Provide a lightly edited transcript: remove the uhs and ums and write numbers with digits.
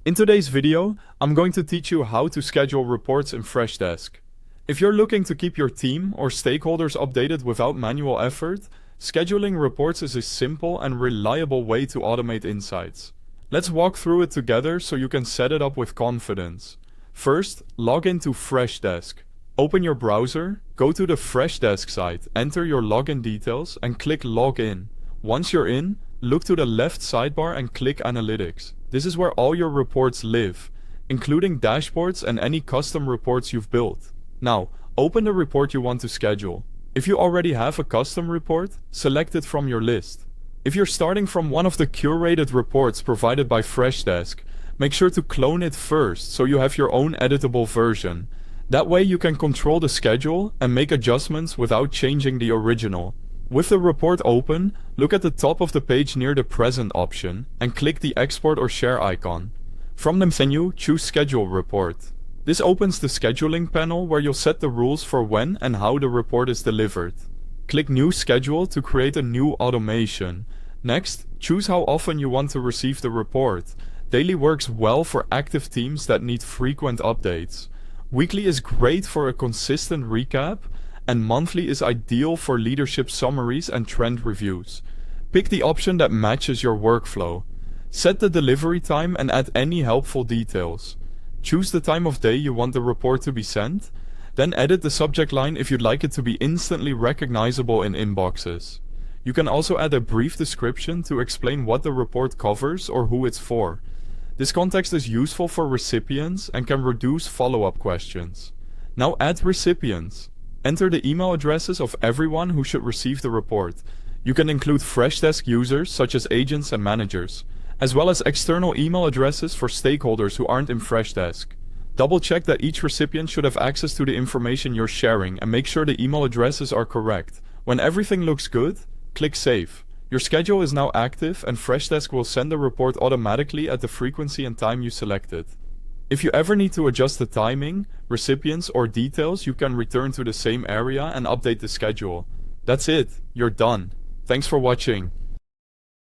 In today's video, I'm going to teach you how to schedule reports in Freshdesk. If you're looking to keep your team or stakeholders updated without manual effort, scheduling reports is a simple and reliable way to automate insights. Let's walk through it together so you can set it up with confidence. First, log into Freshdesk. Open your browser, go to the Freshdesk site, enter your login details, and click Login. Once you're in, look to the left sidebar and click Analytics. This is where all your reports live, including dashboards and any custom reports you've built. Now, open the report you want to schedule. If you already have a custom report, select it from your list. If you're starting from one of the curated reports provided by Freshdesk, make sure to clone it first so you have your own editable version. That way you can control the schedule and make adjustments without changing the original. With the report open, look at the top of the page near the Present option and click the Export or Share icon. From the menu, choose Schedule Report. This opens the scheduling panel where you'll set the rules for when and how the report is delivered. Click New Schedule to create a new automation. Next, choose how often you want to receive the report. Daily works well for active teams that need frequent updates. Weekly is great for a consistent recap, and monthly is ideal for leadership summaries and trend reviews. Pick the option that matches your workflow. Set the delivery time and add any helpful details. Choose the time of day you want the report to be sent, then edit the subject line if you'd like it to be instantly recognizable in inboxes. You can also add a brief description to explain what the report covers or who it's for. This context is useful for recipients and can reduce follow-up questions. Now add recipients. Enter the email addresses of everyone who should receive the report. You can include Freshdesk users such as agents and managers, as well as external email addresses for stakeholders who aren't in Freshdesk. Double check that each recipient should have access to the information you're sharing and make sure the email addresses are correct. When everything looks good, click Save. Your schedule is now active and Freshdesk will send the report automatically at the frequency and time you selected. If you ever need to adjust the timing, recipients, or details, you can return to the same area and update the schedule. That's it, you're done. Thanks for watching.